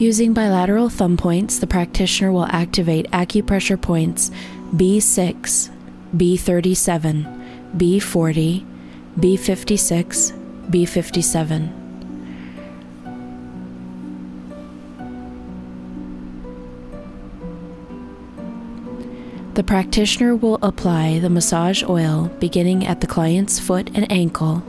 Using bilateral thumb points, the practitioner will activate acupressure points B6, B37, B40, B56, B57. The practitioner will apply the massage oil beginning at the client's foot and ankle.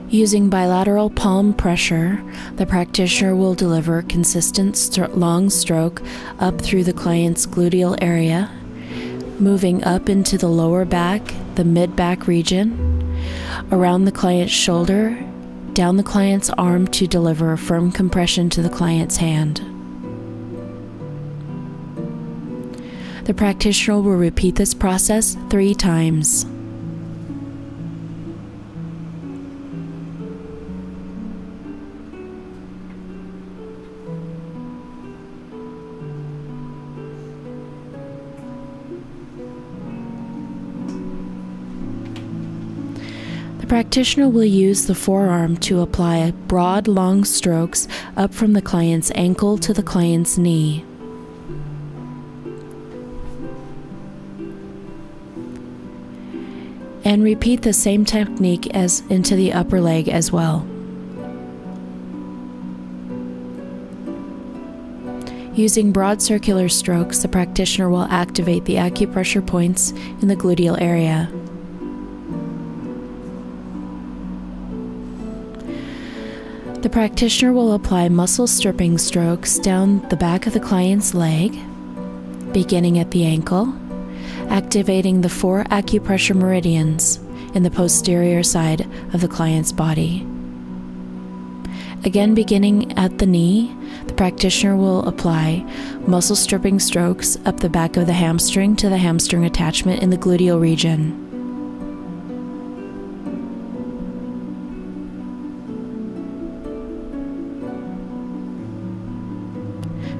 Using bilateral palm pressure, the practitioner will deliver consistent long stroke up through the client's gluteal area, moving up into the lower back, the mid-back region, around the client's shoulder, down the client's arm to deliver a firm compression to the client's hand. The practitioner will repeat this process 3 times. The practitioner will use the forearm to apply broad, long strokes up from the client's ankle to the client's knee. And repeat the same technique as into the upper leg as well. Using broad circular strokes, the practitioner will activate the acupressure points in the gluteal area. The practitioner will apply muscle stripping strokes down the back of the client's leg, beginning at the ankle, activating the 4 acupressure meridians in the posterior side of the client's body. Again, beginning at the knee, the practitioner will apply muscle stripping strokes up the back of the hamstring to the hamstring attachment in the gluteal region.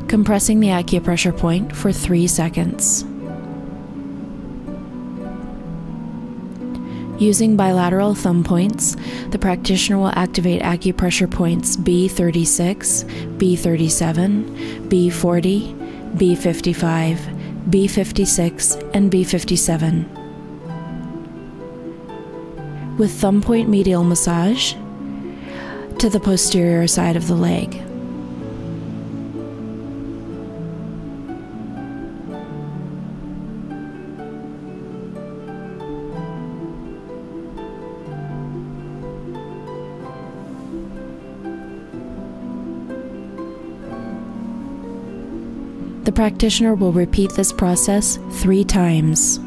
Compressing the acupressure point for 3 seconds. Using bilateral thumb points, the practitioner will activate acupressure points B36, B37, B40, B55, B56, and B57. With thumb point medial massage to the posterior side of the leg. The practitioner will repeat this process 3 times.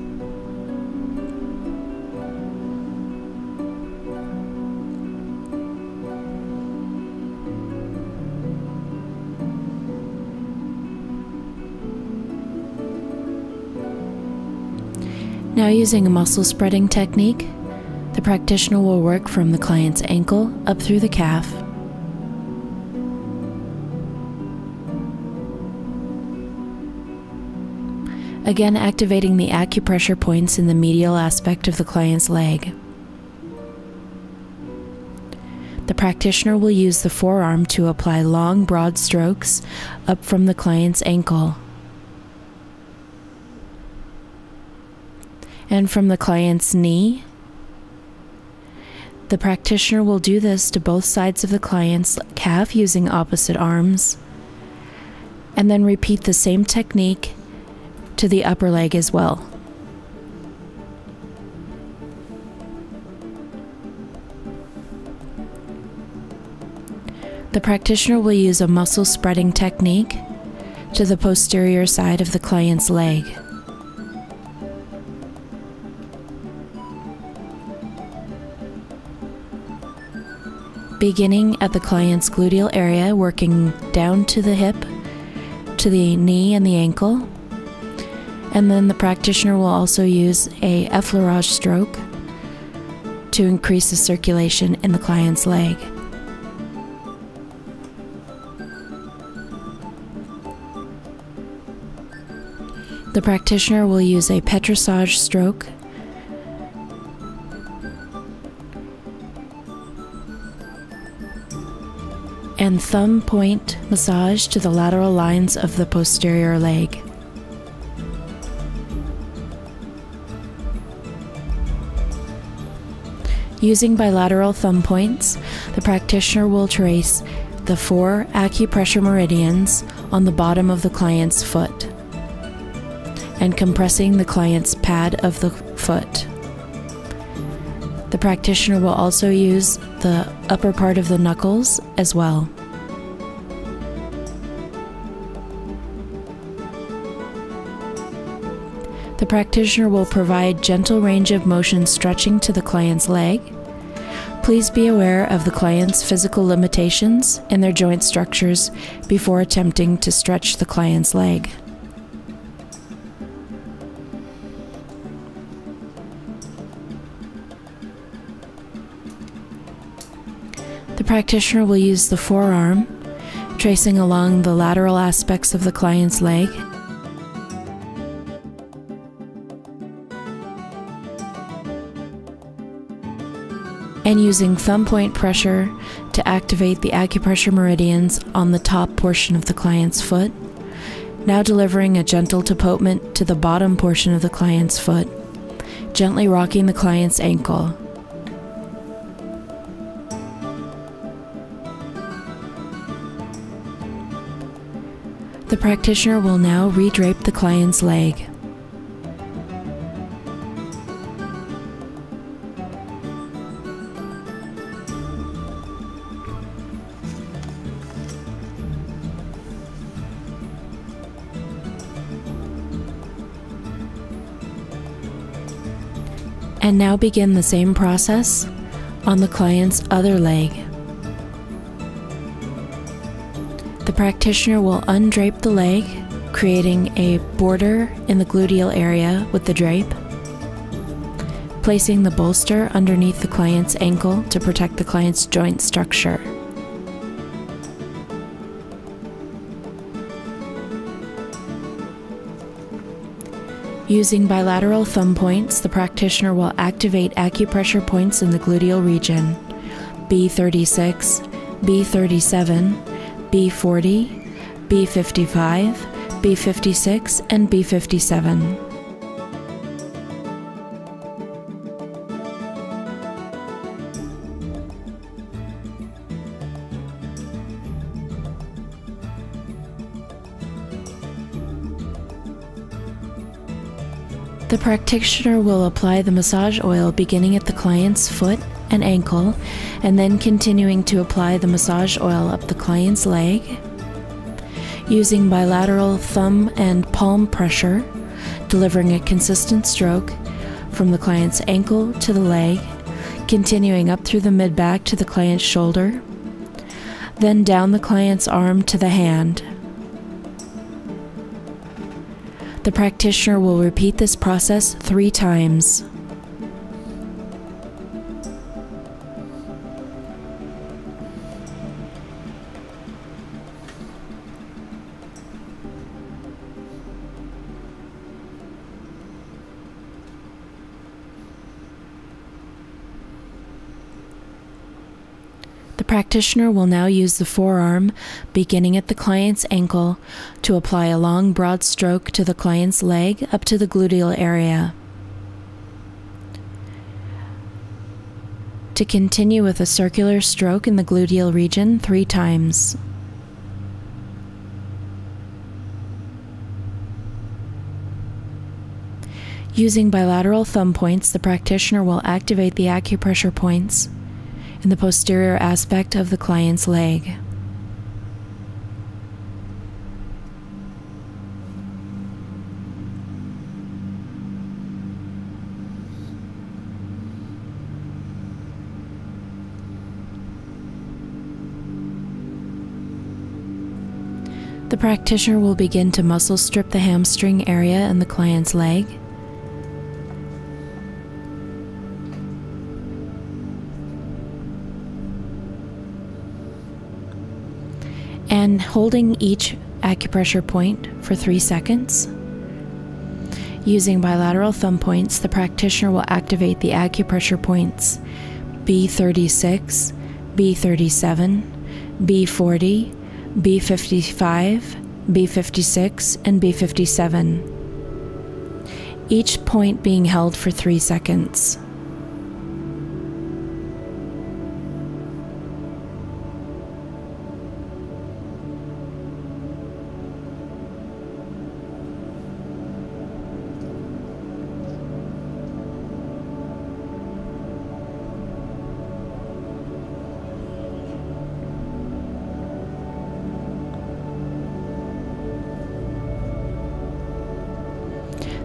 Now, using a muscle spreading technique, the practitioner will work from the client's ankle up through the calf. Again, activating the acupressure points in the medial aspect of the client's leg. The practitioner will use the forearm to apply long, broad strokes up from the client's ankle. And from the client's knee. The practitioner will do this to both sides of the client's calf using opposite arms, and then repeat the same technique to the upper leg as well. The practitioner will use a muscle spreading technique to the posterior side of the client's leg. Beginning at the client's gluteal area, working down to the hip, to the knee and the ankle. And then the practitioner will also use a effleurage stroke to increase the circulation in the client's leg. The practitioner will use a petrissage stroke and thumb point massage to the lateral lines of the posterior leg. Using bilateral thumb points, the practitioner will trace the 4 acupressure meridians on the bottom of the client's foot and compressing the client's pad of the foot. The practitioner will also use the upper part of the knuckles as well. The practitioner will provide gentle range of motion stretching to the client's leg. Please be aware of the client's physical limitations and their joint structures before attempting to stretch the client's leg. The practitioner will use the forearm, tracing along the lateral aspects of the client's leg, and using thumb point pressure to activate the acupressure meridians on the top portion of the client's foot, now delivering a gentle tapotement to the bottom portion of the client's foot, gently rocking the client's ankle. The practitioner will now redrape the client's leg. And now begin the same process on the client's other leg. The practitioner will undrape the leg, creating a border in the gluteal area with the drape, placing the bolster underneath the client's ankle to protect the client's joint structure. Using bilateral thumb points, the practitioner will activate acupressure points in the gluteal region: B36, B37, B40, B55, B56, and B57. The practitioner will apply the massage oil beginning at the client's foot and ankle, and then continuing to apply the massage oil up the client's leg, using bilateral thumb and palm pressure, delivering a consistent stroke from the client's ankle to the leg, continuing up through the mid-back to the client's shoulder, then down the client's arm to the hand. The practitioner will repeat this process 3 times. The practitioner will now use the forearm, beginning at the client's ankle, to apply a long, broad stroke to the client's leg up to the gluteal area. To continue with a circular stroke in the gluteal region 3 times. Using bilateral thumb points, the practitioner will activate the acupressure points in the posterior aspect of the client's leg. The practitioner will begin to muscle strip the hamstring area in the client's leg. And holding each acupressure point for 3 seconds, Using bilateral thumb points, the practitioner will activate the acupressure points B36, B37, B40, B55, B56, and B57, each point being held for 3 seconds.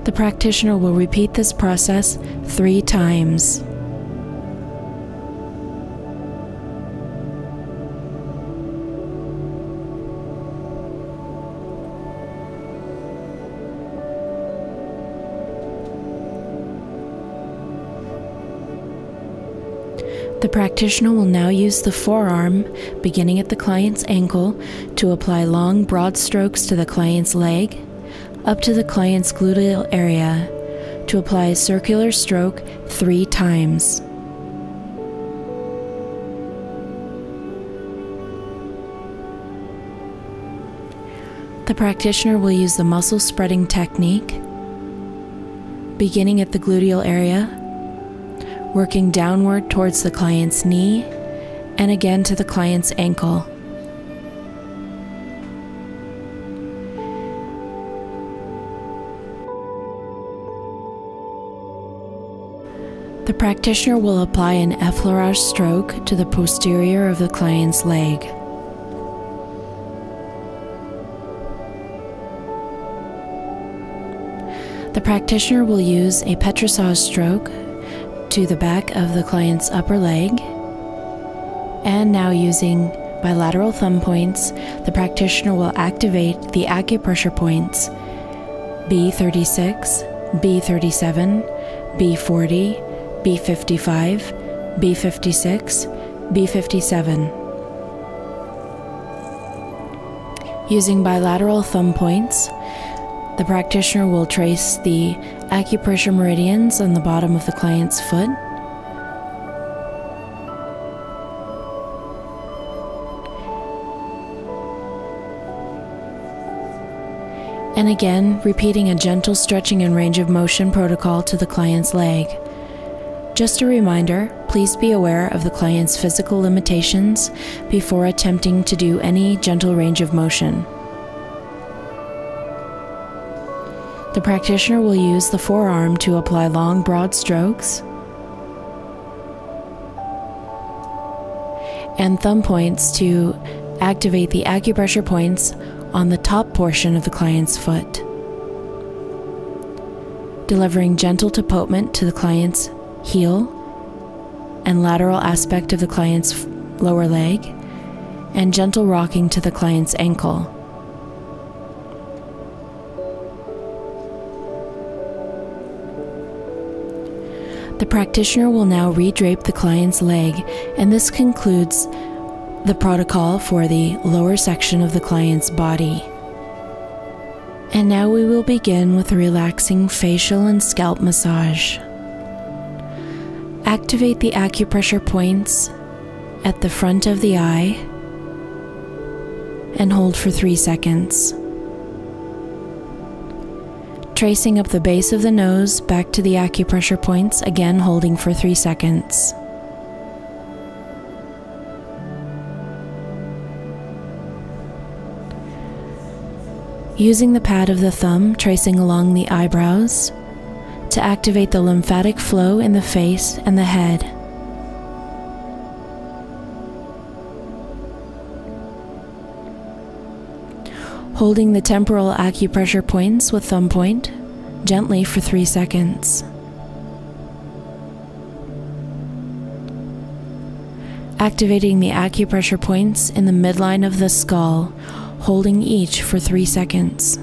The practitioner will repeat this process 3 times. The practitioner will now use the forearm, beginning at the client's ankle, to apply long, broad strokes to the client's leg, up to the client's gluteal area, to apply a circular stroke 3 times. The practitioner will use the muscle spreading technique, beginning at the gluteal area, working downward towards the client's knee, and again to the client's ankle. The practitioner will apply an effleurage stroke to the posterior of the client's leg. The practitioner will use a Petrissage stroke to the back of the client's upper leg. And now, using bilateral thumb points, the practitioner will activate the acupressure points B36, B37, B40, B55, B56, B57. Using bilateral thumb points, the practitioner will trace the acupressure meridians on the bottom of the client's foot, and again repeating a gentle stretching and range of motion protocol to the client's leg. Just a reminder, please be aware of the client's physical limitations before attempting to do any gentle range of motion. The practitioner will use the forearm to apply long, broad strokes, and thumb points to activate the acupressure points on the top portion of the client's foot, delivering gentle tapotement to the client's heel and lateral aspect of the client's lower leg, and gentle rocking to the client's ankle. The practitioner will now re-drape the client's leg, and this concludes the protocol for the lower section of the client's body. And now we will begin with a relaxing facial and scalp massage. Activate the acupressure points at the front of the eye and hold for 3 seconds. Tracing up the base of the nose back to the acupressure points, again holding for 3 seconds. Using the pad of the thumb, tracing along the eyebrows to activate the lymphatic flow in the face and the head. Holding the temporal acupressure points with thumb point gently for 3 seconds. Activating the acupressure points in the midline of the skull, holding each for 3 seconds.